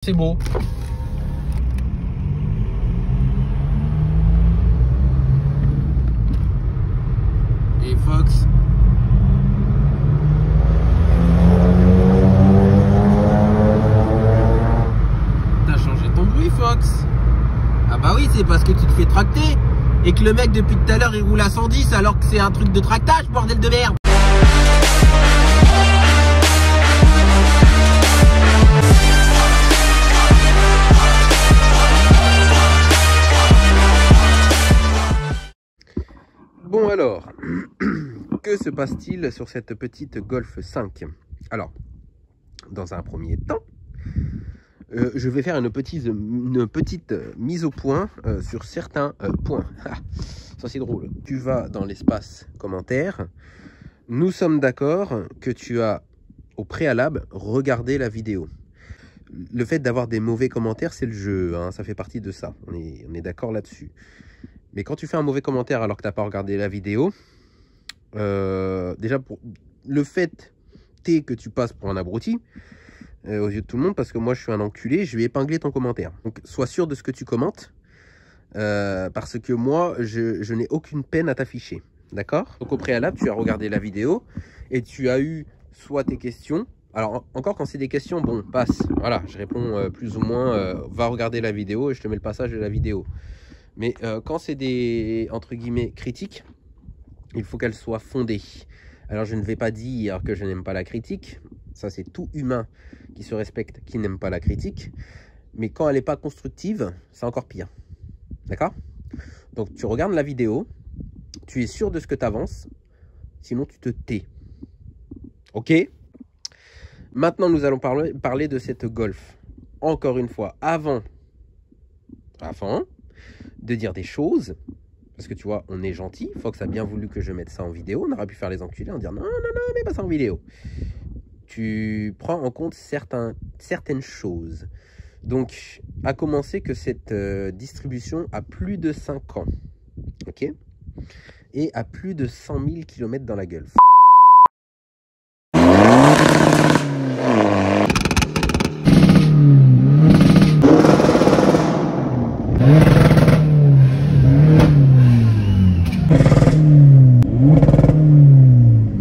C'est beau. Et Fox. T'as changé ton bruit, Fox. Ah bah oui, c'est parce que tu te fais tracter. Et que le mec depuis tout à l'heure il roule à 110 alors que c'est un truc de tractage, bordel de merde. Bon alors, que se passe-t-il sur cette petite Golf 5? Alors, dans un premier temps, je vais faire une petite mise au point sur certains points. Ça c'est drôle. Tu vas dans l'espace commentaire. Nous sommes d'accord que tu as au préalable regardé la vidéo. Le fait d'avoir des mauvais commentaires, c'est le jeu, hein, ça fait partie de ça. On est d'accord là-dessus. Mais quand tu fais un mauvais commentaire alors que tu n'as pas regardé la vidéo, déjà pour le fait que tu passes pour un abruti aux yeux de tout le monde, parce que moi je suis un enculé, je vais épingler ton commentaire. Donc sois sûr de ce que tu commentes, parce que moi je n'ai aucune peine à t'afficher. D'accord? Donc au préalable, tu as regardé la vidéo et tu as eu soit tes questions. Alors encore quand c'est des questions, bon, passe. Voilà, je réponds plus ou moins, va regarder la vidéo et je te mets le passage de la vidéo. Mais quand c'est des, entre guillemets, critiques, il faut qu'elles soient fondées. Alors je ne vais pas dire que je n'aime pas la critique. Ça c'est tout humain qui se respecte, qui n'aime pas la critique. Mais quand elle n'est pas constructive, c'est encore pire. D'accord? Donc tu regardes la vidéo, tu es sûr de ce que tu avances, sinon tu te tais. Ok? Maintenant nous allons parler de cette Golf. Encore une fois, avant de dire des choses, parce que tu vois, on est gentil, Fox a bien voulu que je mette ça en vidéo, on aurait pu faire les enculés en dire non, mais pas ça en vidéo. Tu prends en compte certaines choses. Donc, à commencer que cette distribution a plus de 5 ans, ok? Et a plus de 100 000 km dans la Golf.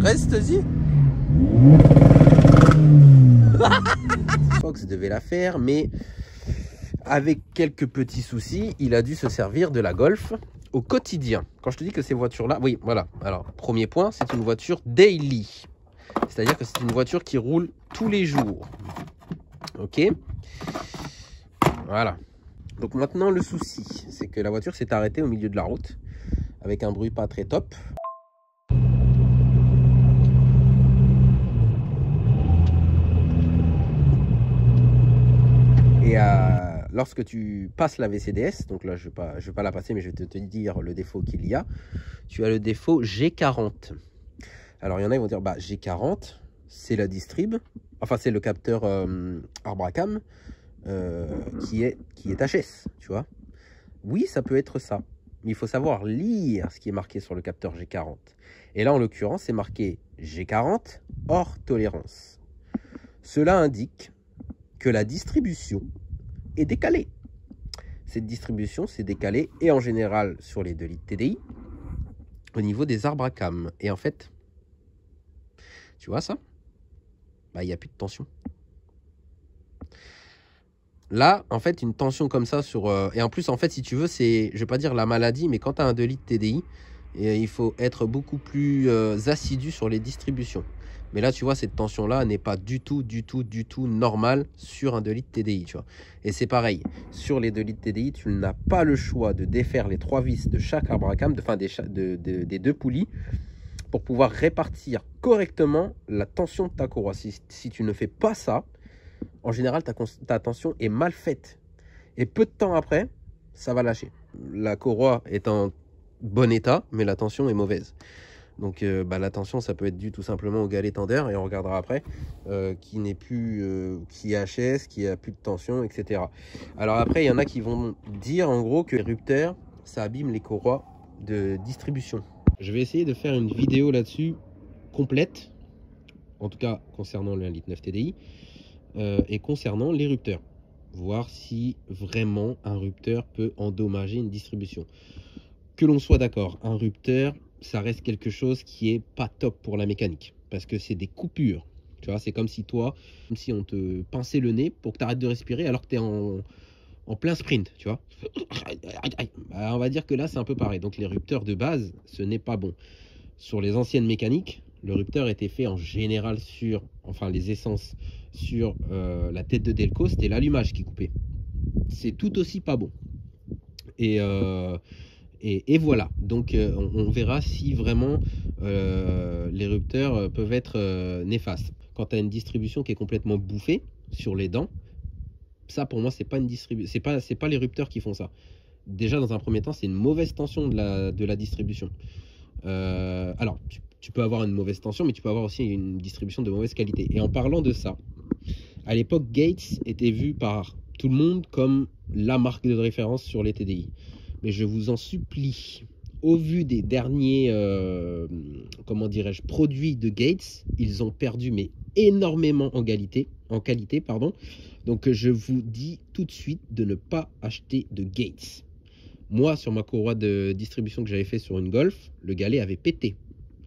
Reste-y. Fox devait la faire, mais avec quelques petits soucis, il a dû se servir de la Golf au quotidien. Quand je te dis que ces voitures-là, oui, voilà. Alors, premier point, c'est une voiture daily. C'est-à-dire que c'est une voiture qui roule tous les jours. Ok? Voilà. Donc maintenant, le souci, c'est que la voiture s'est arrêtée au milieu de la route avec un bruit pas très top. Et lorsque tu passes la VCDS, donc là je vais pas la passer, mais je vais te dire le défaut qu'il y a. Tu as le défaut G40. Alors il y en a qui vont dire, bah G40, c'est la distrib, enfin c'est le capteur Arbracam qui est HS, tu vois. Oui, ça peut être ça, mais il faut savoir lire ce qui est marqué sur le capteur G40. Et là en l'occurrence, c'est marqué G40 hors tolérance. Cela indique que la distribution est décalée. Cette distribution s'est décalée, et en général sur les 2 litres TDI, au niveau des Arbracam. Et en fait, tu vois ça? Bah, il n'y a plus de tension. Là, en fait, une tension comme ça sur... et en plus, en fait, si tu veux, c'est, je vais pas dire la maladie, mais quand tu as un 2 litres TDI, il faut être beaucoup plus assidu sur les distributions. Mais là, tu vois, cette tension-là n'est pas du tout normale sur un 2 litres TDI, tu vois. Et c'est pareil, sur les 2 litres TDI, tu n'as pas le choix de défaire les 3 vis de chaque Arbracam, des 2 poulies, pour pouvoir répartir correctement la tension de ta courroie. Si tu ne fais pas ça, en général, ta tension est mal faite. Et peu de temps après, ça va lâcher. La courroie est en bon état, mais la tension est mauvaise. Donc la tension, ça peut être dû tout simplement au galet tendeur, et on regardera après, qui n'est plus, qui est HS, qui a plus de tension, etc. Alors après, il y en a qui vont dire en gros que les rupteurs, ça abîme les courroies de distribution. Je vais essayer de faire une vidéo là-dessus complète, en tout cas concernant le 1,9 litre TDI, et concernant les rupteurs. voir si vraiment un rupteur peut endommager une distribution. Que l'on soit d'accord, un rupteur, ça reste quelque chose qui est pas top pour la mécanique, parce que c'est des coupures. Tu vois, c'est comme si comme si on te pinçait le nez pour que tu arrêtes de respirer alors que tu es en plein sprint, tu vois. Bah, on va dire que là, c'est un peu pareil. Donc les rupteurs de base, ce n'est pas bon. Sur les anciennes mécaniques, le rupteur était fait en général sur, enfin les essences, sur la tête de Delco, c'était l'allumage qui coupait. C'est tout aussi pas bon. Et voilà, donc on verra si vraiment les rupteurs peuvent être néfastes. Quand tu as une distribution qui est complètement bouffée sur les dents, ça pour moi c'est pas une distribution, c'est pas les rupteurs qui font ça. Déjà dans un premier temps, c'est une mauvaise tension de la distribution. Alors tu peux avoir une mauvaise tension, mais tu peux avoir aussi une distribution de mauvaise qualité. Et en parlant de ça, à l'époque, Gates était vu par tout le monde comme la marque de référence sur les TDI. Mais je vous en supplie, au vu des derniers comment dirais-je, produits de Gates, ils ont perdu mais énormément en qualité, pardon. Donc je vous dis tout de suite de ne pas acheter de Gates. Moi, sur ma courroie de distribution que j'avais fait sur une Golf, le galet avait pété,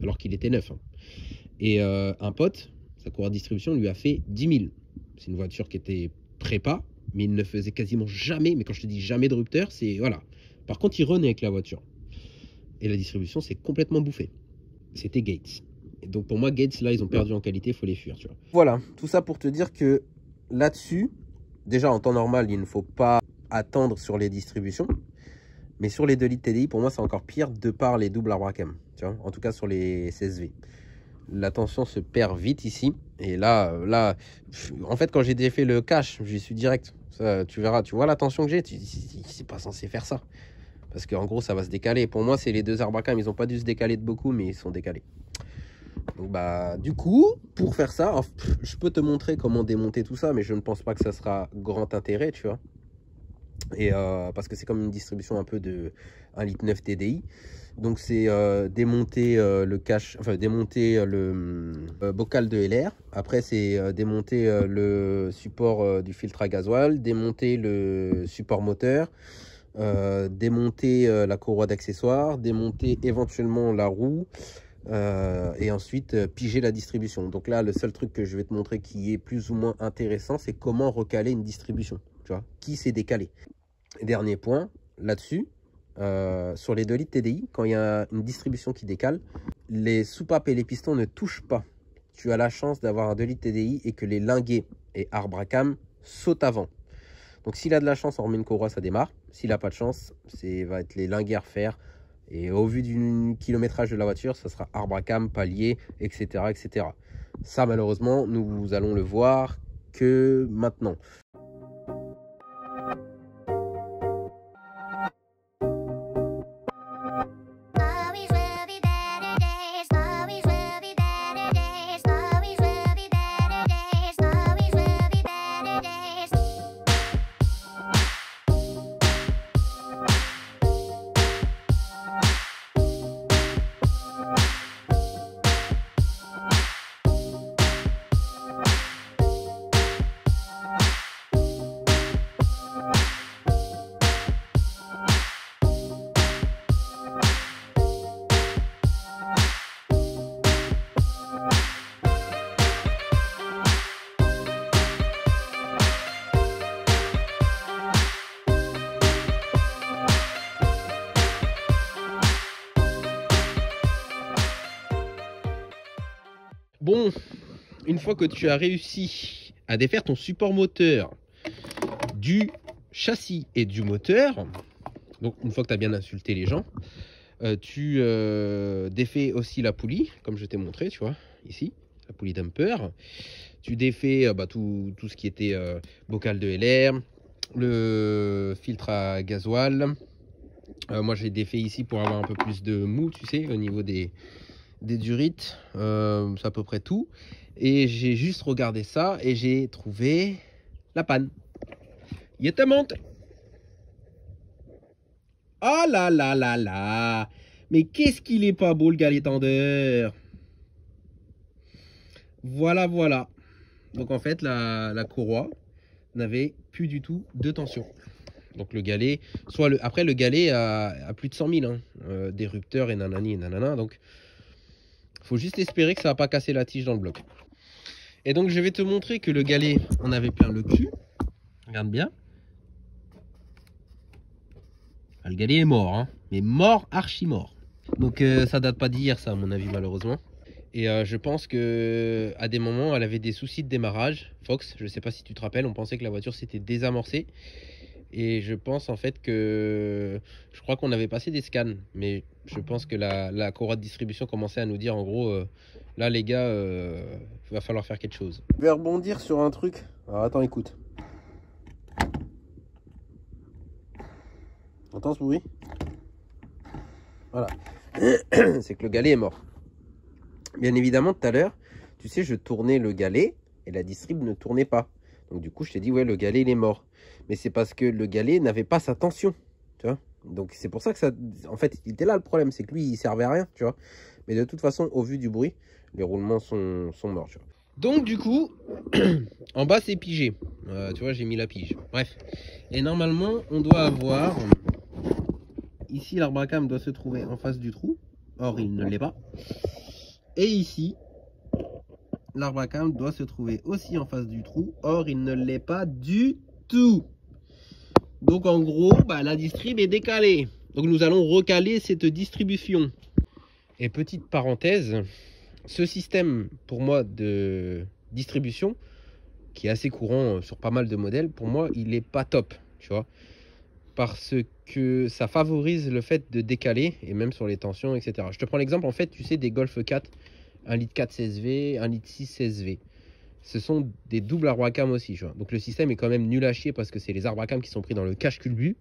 alors qu'il était neuf. Hein. Et un pote, sa courroie de distribution lui a fait 10 000. C'est une voiture qui était prépa, mais il ne faisait quasiment jamais, mais quand je te dis jamais de rupteur, c'est voilà. Par contre, il renaît avec la voiture. Et la distribution, c'est complètement bouffé. C'était Gates. Et donc pour moi, Gates, là, ils ont perdu en qualité, il faut les fuir, tu vois. Voilà, tout ça pour te dire que là-dessus, déjà en temps normal, il ne faut pas attendre sur les distributions. Mais sur les 2 litres TDI, pour moi, c'est encore pire de par les doubles arbres à cam. Tu vois, en tout cas sur les CSV. La tension se perd vite ici. Et là, en fait, quand j'ai défait le cache, j'y suis direct. Ça, tu verras, tu vois la tension que j'ai, c'est pas censé faire ça. Parce qu'en gros, ça va se décaler. Pour moi, c'est les 2 arbres à cam. Ils n'ont pas dû se décaler de beaucoup, mais ils sont décalés. Donc, bah, du coup, pour faire ça, je peux te montrer comment démonter tout ça, mais je ne pense pas que ça sera grand intérêt, tu vois. Et parce que c'est comme une distribution un peu de 1,9 litre TDI. Donc c'est démonter le cache, enfin démonter le bocal de LR. Après c'est démonter le support du filtre à gasoil, démonter le support moteur, démonter la courroie d'accessoires, démonter éventuellement la roue et ensuite piger la distribution. Donc là, le seul truc que je vais te montrer qui est plus ou moins intéressant, c'est comment recaler une distribution. Tu vois, qui s'est décalé. Dernier point là-dessus. Sur les 2 litres TDI, quand il y a une distribution qui décale, les soupapes et les pistons ne touchent pas. Tu as la chance d'avoir un 2 litres TDI et que les linguets et arbres à cam sautent avant. Donc s'il a de la chance, on remet une courroie, ça démarre. S'il n'a pas de chance, va être les linguets à refaire. Et au vu du kilométrage de la voiture, ça sera arbre à cam, palier, etc., etc. Ça, malheureusement, nous allons le voir que maintenant. Bon, une fois que tu as réussi à défaire ton support moteur du châssis et du moteur, donc une fois que tu as bien insulté les gens, tu défais aussi la poulie, comme je t'ai montré, tu vois, ici, la poulie dumper. Tu défais tout ce qui était bocal de LR, le filtre à gasoil. Moi, j'ai défait ici pour avoir un peu plus de mou, tu sais, au niveau des durites. C'est à peu près tout. Et j'ai juste regardé ça et j'ai trouvé la panne. Il était monté. Oh là là là là. Mais qu'est-ce qu'il est pas beau le galet tendeur. Voilà, voilà. Donc en fait, la courroie n'avait plus du tout de tension. Donc le galet, après le galet a plus de 100 000 hein, d'érupteurs et nanani et nanana. Donc il faut juste espérer que ça va pas casser la tige dans le bloc. Et donc je vais te montrer que le galet, on avait plein le cul. Regarde bien. Le galet est mort, hein, mais mort, archi mort. Donc ça date pas d'hier ça à mon avis malheureusement. Et je pense que à des moments elle avait des soucis de démarrage. Fox, je sais pas si tu te rappelles, on pensait que la voiture s'était désamorcée. Et je pense en fait que je crois qu'on avait passé des scans, mais je pense que la courroie de distribution commençait à nous dire en gros là les gars va falloir faire quelque chose. Je vais rebondir sur un truc. Alors attends, écoute. Entends ce bruit? Voilà. C'est que le galet est mort. Bien évidemment, tout à l'heure, tu sais, je tournais le galet et la distrib ne tournait pas. Donc du coup, je t'ai dit, ouais, le galet, il est mort. Mais c'est parce que le galet n'avait pas sa tension, tu vois. Donc c'est pour ça que ça... En fait, il était là le problème, c'est que lui, il servait à rien, tu vois. Mais de toute façon, au vu du bruit, les roulements sont morts, tu vois. Donc du coup, en bas, c'est pigé. Tu vois, j'ai mis la pige. Bref. Et normalement, on doit avoir... Ici, l'arbre à cam doit se trouver en face du trou. Or, il ne l'est pas. Et ici, l'arbre à cam doit se trouver aussi en face du trou. Or, il ne l'est pas du tout. Donc, en gros, la distrib est décalée. Donc, nous allons recaler cette distribution. Et petite parenthèse, ce système, pour moi, de distribution, qui est assez courant sur pas mal de modèles, pour moi, il n'est pas top, tu vois. Parce que ça favorise le fait de décaler, et même sur les tensions, etc. Je te prends l'exemple, en fait, tu sais, des Golf 4, 1 litre 4 CSV, 1 litre 6 CSV. Ce sont des doubles arbres à cam aussi, tu vois. Donc le système est quand même nul à chier parce que c'est les arbres à cam qui sont pris dans le cache culbu.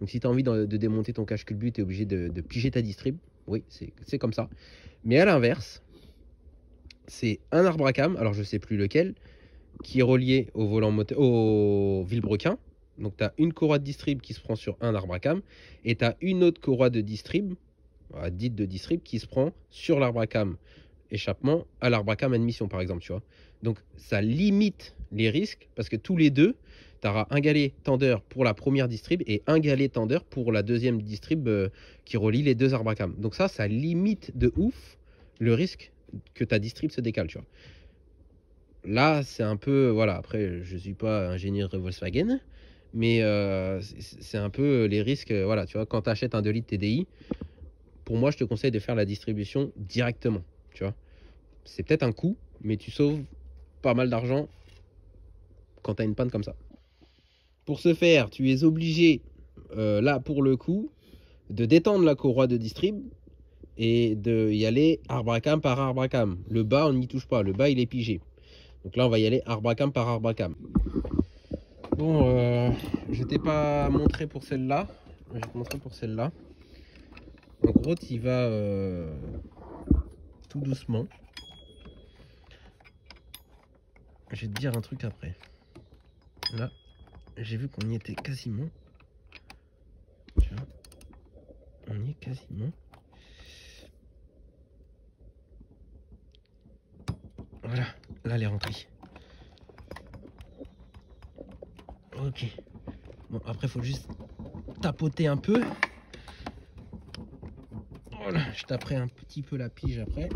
Donc si tu as envie de démonter ton cache culbu, tu es obligé de piger ta distrib. Oui, c'est comme ça. Mais à l'inverse, c'est un arbre à cam, alors je sais plus lequel, qui est relié au volant moteur, au vilebrequin. Donc tu as une courroie de distrib qui se prend sur un arbre à cam et tu as une autre courroie de distrib, dite de distrib, qui se prend sur l'arbre à cam échappement à l'arbre à cam admission par exemple, tu vois. Donc ça limite les risques parce que tous les deux, tu auras un galet tendeur pour la première distrib et un galet tendeur pour la deuxième distrib qui relie les deux arbres à cam. Donc ça limite de ouf le risque que ta distrib se décale, tu vois. Là, c'est un peu, voilà, après, je suis pas ingénieur Volkswagen, mais c'est un peu les risques, voilà, tu vois, quand tu achètes un 2 litres TDI, pour moi, je te conseille de faire la distribution directement, tu vois. C'est peut-être un coût, mais tu sauves pas mal d'argent quand tu as une panne comme ça. Pour ce faire, tu es obligé, là, pour le coup, de détendre la courroie de distrib et de y aller arbre à cam par arbre à cam. Le bas, on n'y touche pas, le bas, il est pigé. Donc là, on va y aller arbre à cam par arbre à cam. Bon, je t'ai pas montré pour celle-là. Je vais te montrer pour celle-là. En gros, tu y vas tout doucement. Je vais te dire un truc après. Là, j'ai vu qu'on y était quasiment. Tu vois, on y est quasiment. Voilà, là, elle est rentrée. Ok. Bon, après, il faut juste tapoter un peu. Voilà, je taperai un petit peu la pige après.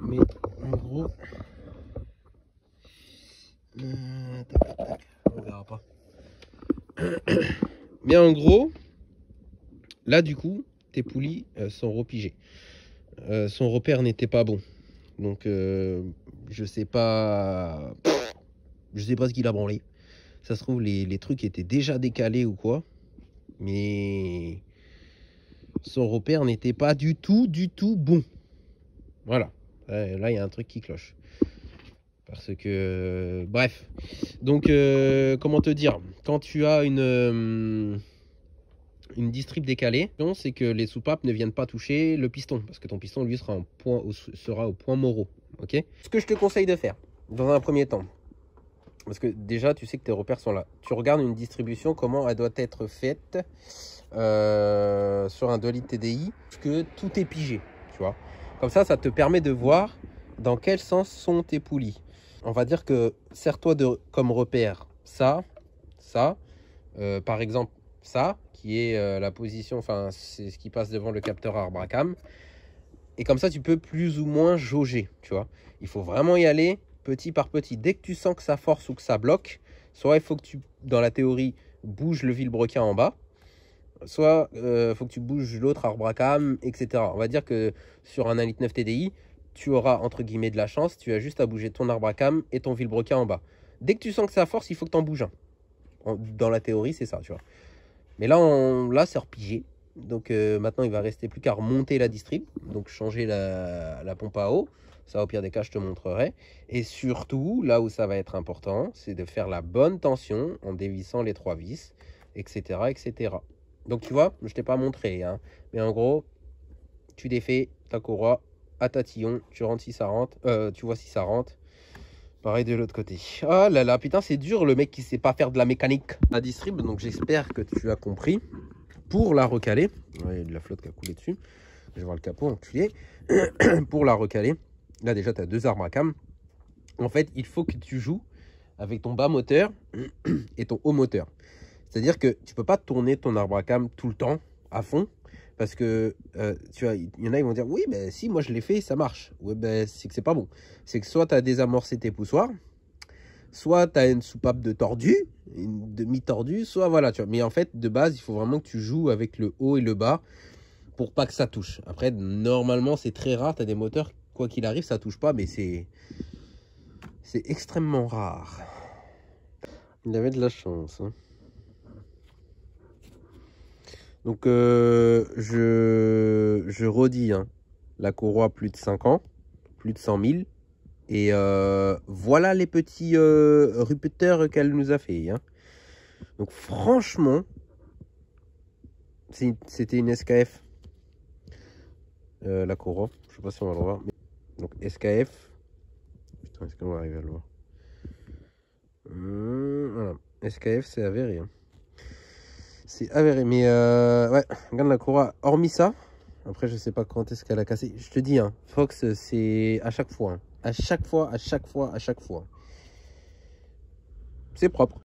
Mais en gros... on verra pas. Mais en gros, là, du coup, tes poulies sont repigées. Son repère n'était pas bon. Donc, je sais pas... Je sais pas ce qu'il a branlé. Ça se trouve, les trucs étaient déjà décalés ou quoi. Mais son repère n'était pas du tout bon. Voilà. Là, il y a un truc qui cloche. Parce que... bref. Donc, comment te dire? Quand tu as une distrib décalée, c'est que les soupapes ne viennent pas toucher le piston. Parce que ton piston, lui, sera au point Moreau. Ok. Ce que je te conseille de faire, dans un premier temps, parce que déjà, tu sais que tes repères sont là. Tu regardes une distribution, comment elle doit être faite sur un 2 litres TDI, parce que tout est pigé, tu vois. Comme ça te permet de voir dans quel sens sont tes poulies. On va dire que sers-toi comme repère ça, ça. Par exemple, ça, qui est la position, enfin, c'est ce qui passe devant le capteur Arbracam. Et comme ça, tu peux plus ou moins jauger, tu vois. Il faut vraiment y aller petit par petit. Dès que tu sens que ça force ou que ça bloque, soit il faut que tu, dans la théorie, bouges le vilebrequin en bas, soit il faut que tu bouges l'autre Arbracam, etc. On va dire que sur un 1,9 litre TDI, tu auras entre guillemets de la chance, tu as juste à bouger ton Arbracam et ton vilebrequin en bas. Dès que tu sens que ça force, il faut que tu en bouges un. Dans la théorie, c'est ça, tu vois. Mais là, c'est repigé. Donc maintenant, il va rester plus qu'à remonter la distrib. Donc changer la pompe à eau. Ça, au pire des cas, je te montrerai. Et surtout, là où ça va être important, c'est de faire la bonne tension en dévissant les 3 vis, etc. etc. Donc tu vois, je ne t'ai pas montré. Hein, mais en gros, tu défais ta courroie à tatillon. Tu rentres si ça rentre. Tu vois si ça rentre. Pareil de l'autre côté. Oh là là, putain, c'est dur le mec qui sait pas faire de la mécanique. La distrib, donc j'espère que tu as compris. Pour la recaler, il y a de la flotte qui a coulé dessus. Je vais voir le capot, enculé. Pour la recaler, là déjà tu as 2 Arbracam. En fait, il faut que tu joues avec ton bas moteur et ton haut moteur. C'est-à-dire que tu peux pas tourner ton Arbracam tout le temps à fond. Parce que tu vois, il y en a qui vont dire oui, ben si moi je l'ai fait, ça marche. Ouais, ben c'est que c'est pas bon. C'est que soit tu as désamorcé tes poussoirs, soit tu as une soupape de tordu, une demi-tordue, soit voilà, tu vois. Mais en fait, de base, il faut vraiment que tu joues avec le haut et le bas pour pas que ça touche. Après, normalement, c'est très rare. Tu as des moteurs, quoi qu'il arrive, ça touche pas, mais c'est extrêmement rare. Il avait de la chance. Hein. Donc, je redis, hein, la courroie plus de 5 ans, plus de 100 000. Et voilà les petits rupteurs qu'elle nous a fait. Hein. Donc franchement, c'était une SKF. La courroie, je sais pas si on va le voir. Mais... Donc SKF. Putain, est-ce qu'on va arriver à le voir? Voilà. SKF, c'est avéré. Hein. C'est avéré. Mais ouais, regarde la courroie. Hormis ça, après je sais pas quand est-ce qu'elle a cassé. Je te dis, hein, Fox, c'est à chaque fois. Hein. À chaque fois, à chaque fois, à chaque fois. C'est propre.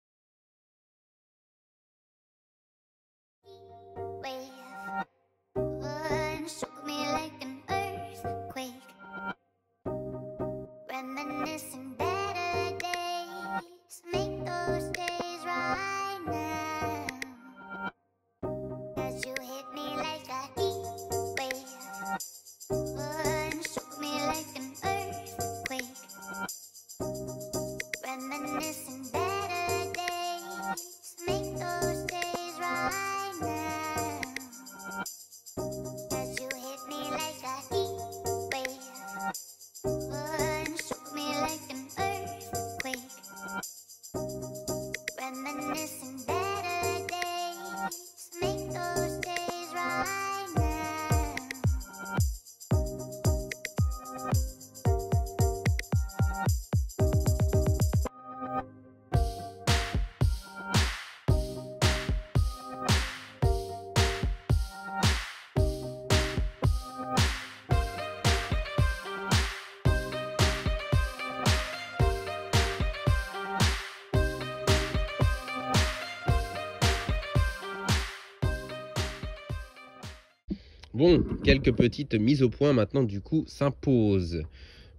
Bon, quelques petites mises au point maintenant du coup s'imposent.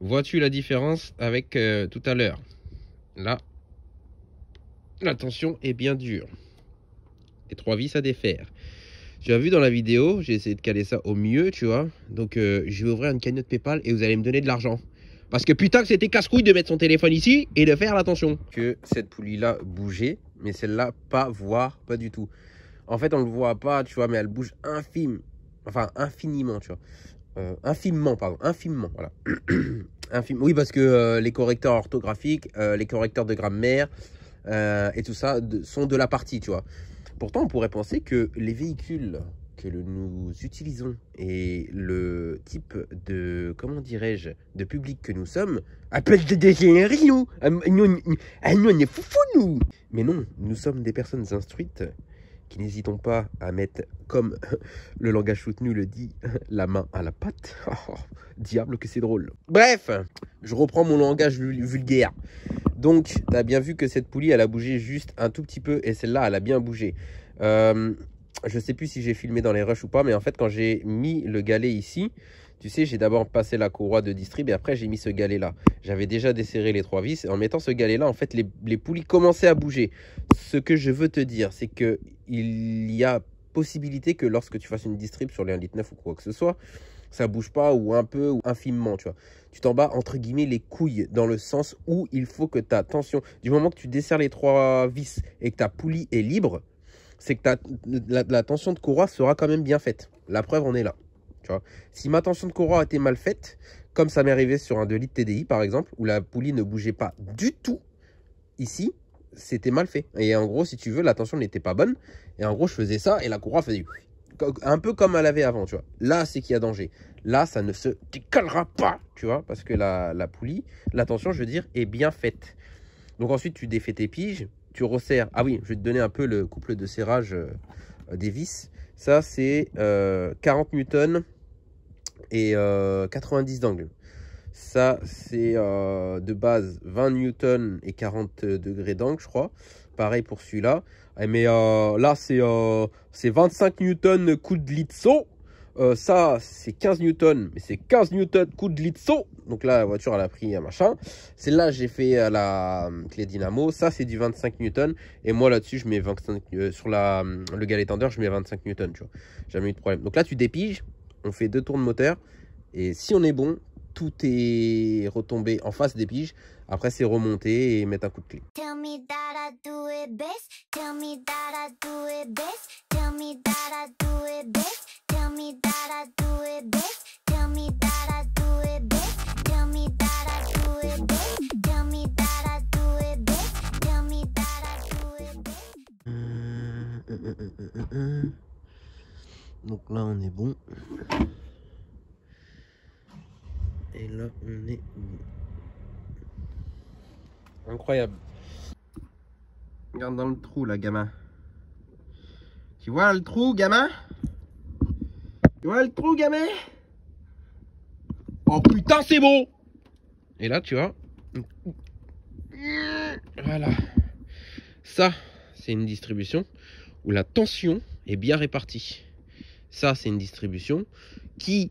Vois-tu la différence avec tout à l'heure? Là, la tension est bien dure. Les 3 vis à défaire. Tu as vu dans la vidéo, j'ai essayé de caler ça au mieux, tu vois. Donc je vais ouvrir une cagnotte PayPal et vous allez me donner de l'argent. Parce que putain que c'était casse-couille de mettre son téléphone ici et de faire l'attention. Que cette poulie-là bougeait, mais celle-là pas voir, pas du tout. En fait, on le voit pas, tu vois, mais elle bouge infiniment, tu vois. Infimement, pardon, infimement, voilà. Oui, parce que les correcteurs orthographiques, les correcteurs de grammaire et tout ça sont de la partie, tu vois. Pourtant, on pourrait penser que les véhicules que nous utilisons et le type de, comment dirais-je, de public que nous sommes, appellent des dégénérés, nous. Nous, on est foufou, nous. Mais non, nous sommes des personnes instruites qui n'hésitons pas à mettre, comme le langage soutenu le dit, la main à la pâte. Oh, diable que c'est drôle. Bref, je reprends mon langage vulgaire. Donc, tu as bien vu que cette poulie, elle a bougé juste un tout petit peu. Et celle-là, elle a bien bougé. Je sais plus si j'ai filmé dans les rushs ou pas. Mais en fait, quand j'ai mis le galet ici, tu sais, j'ai d'abord passé la courroie de distrib. Et après, j'ai mis ce galet-là. J'avais déjà desserré les 3 vis. Et en mettant ce galet-là, en fait, les poulies commençaient à bouger. Ce que je veux te dire, c'est qu'il y a possibilité que lorsque tu fasses une distrib sur les 1,9 litre ou quoi que ce soit, ça bouge pas ou un peu ou infimement, tu vois. Tu t'en bats entre guillemets les couilles dans le sens où il faut que ta tension, du moment que tu desserres les 3 vis et que ta poulie est libre, c'est que la tension de courroie sera quand même bien faite. La preuve en est là, tu vois. Si ma tension de courroie était mal faite, comme ça m'est arrivé sur un 2 litres TDI par exemple, où la poulie ne bougeait pas du tout, ici, c'était mal fait. Et en gros, si tu veux, la tension n'était pas bonne. Et en gros, je faisais ça et la courroie faisait un peu comme elle avait avant, tu vois. Là, c'est qu'il y a danger. Là, ça ne se décalera pas, tu vois, parce que la poulie, la tension, je veux dire, est bien faite. Donc ensuite, tu défais tes piges, tu resserres. Ah oui, je vais te donner un peu le couple de serrage des vis. Ça, c'est 40 newtons et 90 d'angle. Ça, c'est de base 20 newtons et 40 degrés d'angle, je crois. Pareil pour celui-là. Mais là, c'est 25 newtons coup de litso. Ça, c'est 15 newtons, mais c'est 15 newtons coup de litso. Donc là, la voiture, elle a pris un machin. Celle-là, j'ai fait à la clé dynamo. Ça, c'est du 25 newtons. Et moi, là-dessus, je mets 25. Sur le galet tender, je mets 25 newtons, tu vois. Jamais eu de problème. Donc là, tu dépiges. On fait 2 tours de moteur. Et si on est bon, tout est retombé en face des piges. Après, c'est remonter et mettre un coup de clé. Donc là, on est bon. Et là, on est bon. Incroyable. Regarde dans le trou, là, gamin. Tu vois le trou, gamin? Tu vois le trou, gamin? Oh putain, c'est bon! Et là, tu vois. Voilà. Ça, c'est une distribution où la tension est bien répartie. Ça, c'est une distribution qui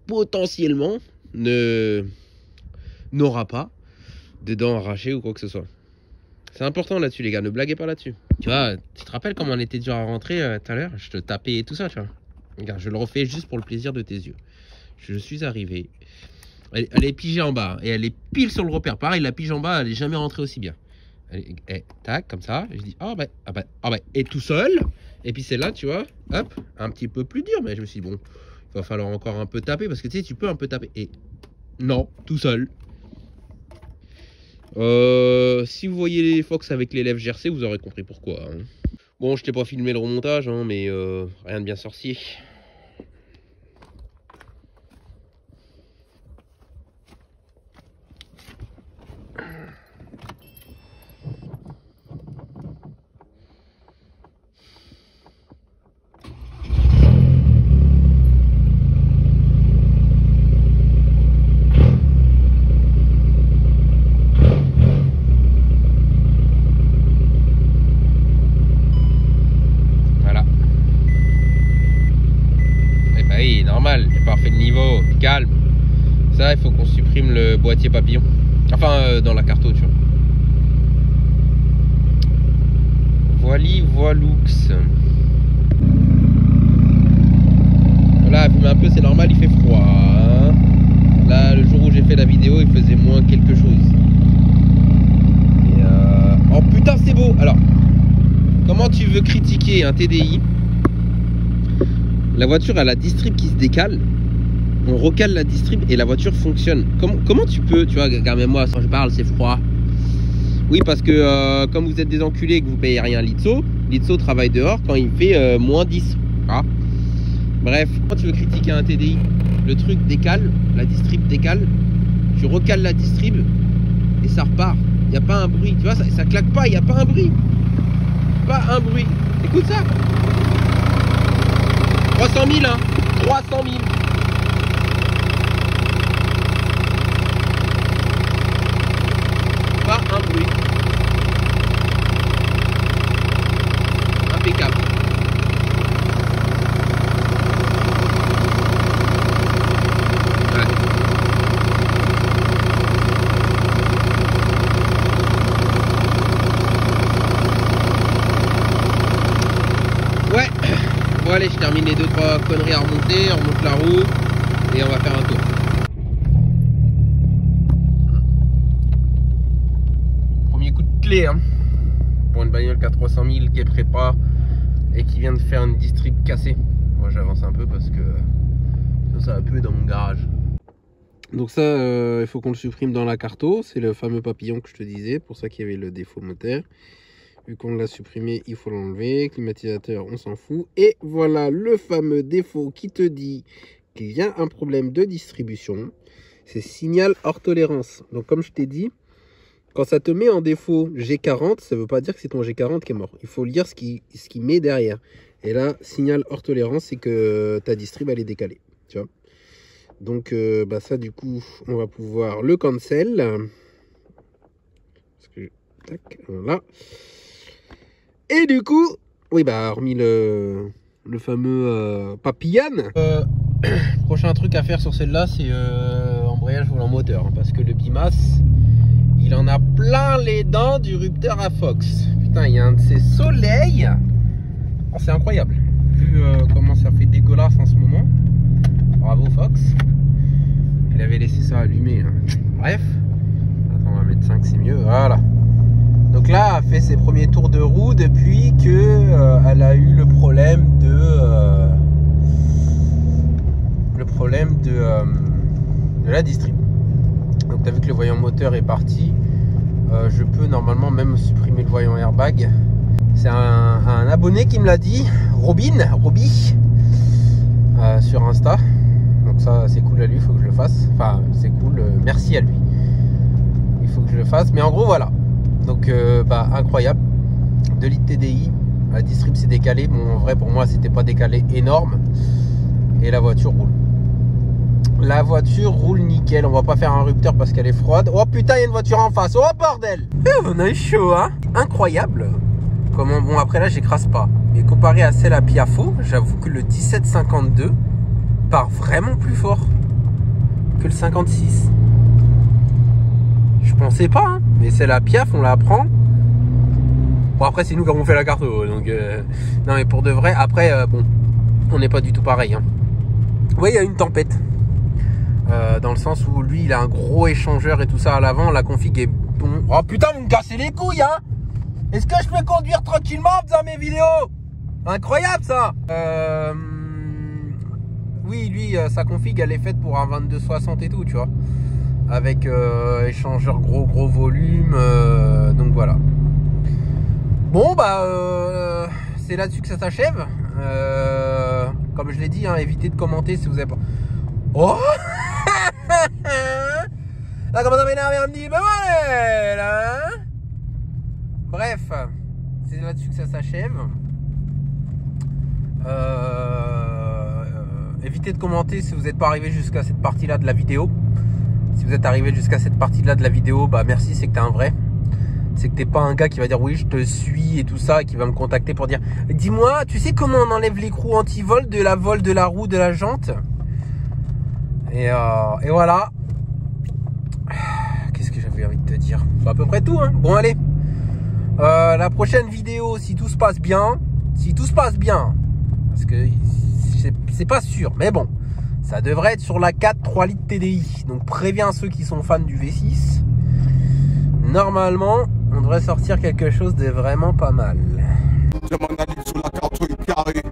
potentiellement n'aura pas de dents arrachées ou quoi que ce soit. C'est important là-dessus, les gars, ne blaguez pas là-dessus. Tu vois, tu te rappelles comment on était dur à rentrer tout à l'heure? Je te tapais et tout ça, tu vois. Regarde, je le refais juste pour le plaisir de tes yeux. Je suis arrivé. Elle est pigée en bas et elle est pile sur le repère. Pareil, la pige en bas, elle est jamais rentrée aussi bien. Tac, comme ça. Je dis, ah bah, et tout seul. Et puis c'est là, tu vois, hop, un petit peu plus dur. Mais je me suis dit, bon, il va falloir encore un peu taper parce que tu sais, tu peux un peu taper. Et non, tout seul. Si vous voyez les Fox avec les lèvres gercées, vous aurez compris pourquoi. Hein. Bon, je t'ai pas filmé le remontage, hein, mais rien de bien sorcier. Normal, j'ai pas refait le niveau, calme. Ça, il faut qu'on supprime le boîtier papillon. Enfin, dans la carto, tu vois. Voiloux. Voilà, fume un peu, c'est normal, il fait froid. Hein. Là, le jour où j'ai fait la vidéo, il faisait moins quelque chose. Et oh putain, c'est beau. Alors, comment tu veux critiquer un TDI? La voiture a la distrib qui se décale. On recale la distrib et la voiture fonctionne. Comment tu peux, tu vois, regarde-moi, quand je parle, c'est froid. Oui, parce que comme vous êtes des enculés et que vous payez rien à Litso travaille dehors quand il fait moins 10. Ah. Bref, quand tu veux critiquer un TDI, le truc décale, la distrib décale, tu recales la distrib et ça repart. Il n'y a pas un bruit, tu vois, ça claque pas, il n'y a pas un bruit. Pas un bruit. Écoute ça. 300 000, hein. 300 000. de bruit. Impeccable. Ouais, bon allez, je termine les 2-3 conneries à remonter, on remonte la roue et on va faire un tour. Premier coup de clé hein, pour une bagnole qui a 300 000, qui est prépa et qui vient de faire une distrib cassée. Moi j'avance un peu parce que ça va puer dans mon garage. Donc ça, il faut qu'on le supprime dans la carto, c'est le fameux papillon que je te disais, pour ça qu'il y avait le défaut moteur. Vu qu'on l'a supprimé, il faut l'enlever. Climatisateur, on s'en fout. Et voilà le fameux défaut qui te dit qu'il y a un problème de distribution. C'est signal hors tolérance. Donc comme je t'ai dit, quand ça te met en défaut G40, ça ne veut pas dire que c'est ton G40 qui est mort. Il faut lire ce qui met derrière. Et là, signal hors tolérance, c'est que ta distrib elle est décalée. Tu vois. Donc bah ça du coup, on va pouvoir le cancel. Parce que, tac, voilà. Et du coup, oui bah hormis le fameux papillon, prochain truc à faire sur celle-là, c'est embrayage volant moteur, hein, parce que le bimas, il en a plein les dents du rupteur à Fox. Putain, il y a un de ces soleils, oh, c'est incroyable. Vu comment ça fait dégueulasse en ce moment. Bravo Fox. Il avait laissé ça allumé. Hein. Bref, attends, on va mettre 5, c'est mieux. Voilà. Donc là, elle fait ses premiers tours de roue depuis que elle a eu le problème de la distrib. Donc tu as vu que le voyant moteur est parti. Je peux normalement même supprimer le voyant airbag. C'est un abonné qui me l'a dit, Roby, sur Insta. Donc ça c'est cool à lui, il faut que je le fasse. Enfin c'est cool, merci à lui. Il faut que je le fasse. Mais en gros voilà. Donc bah incroyable, 2 litres TDI, la distrib s'est décalée, bon en vrai pour moi c'était pas décalé énorme, et la voiture roule. La voiture roule nickel, on va pas faire un rupteur parce qu'elle est froide. Oh putain, il y a une voiture en face, oh bordel. On a eu chaud hein, incroyable. Comment, bon après là j'écrase pas, mais comparé à celle à Piafo, j'avoue que le 1752 part vraiment plus fort que le 56. Je pensais pas, hein. Mais c'est la Piaf, on la prend. Bon après c'est nous qui avons fait la carte, donc non mais pour de vrai, après bon, on n'est pas du tout pareil. Hein. Ouais, il y a une tempête. Dans le sens où lui il a un gros échangeur et tout ça à l'avant, la config est bon. Oh putain, vous me cassez les couilles hein. Est-ce que je peux conduire tranquillement en faisant mes vidéos? Incroyable ça. Oui lui sa config elle est faite pour un 2260 et tout, tu vois. Avec échangeur gros volume, donc voilà. Bon bah c'est là-dessus que ça s'achève. Comme je l'ai dit, hein, évitez de commenter si vous avez pas. Oh là comment ça m'énerve un petit peu là. Bref, c'est là-dessus que ça s'achève. Évitez de commenter si vous n'êtes pas arrivé jusqu'à cette partie-là de la vidéo. Si vous êtes arrivé jusqu'à cette partie-là de la vidéo, bah merci, c'est que t'es un vrai. C'est que t'es pas un gars qui va dire oui, je te suis et tout ça, et qui va me contacter pour dire dis-moi, tu sais comment on enlève l'écrou anti-vol de la roue de la jante? Et voilà. Qu'est-ce que j'avais envie de te dire? C'est à peu près tout, hein. Bon, allez. La prochaine vidéo, si tout se passe bien, parce que c'est pas sûr, mais bon. Ça devrait être sur la 4 3 litres TDI. Donc préviens ceux qui sont fans du V6. Normalement, on devrait sortir quelque chose de vraiment pas mal. Sur la carte carré.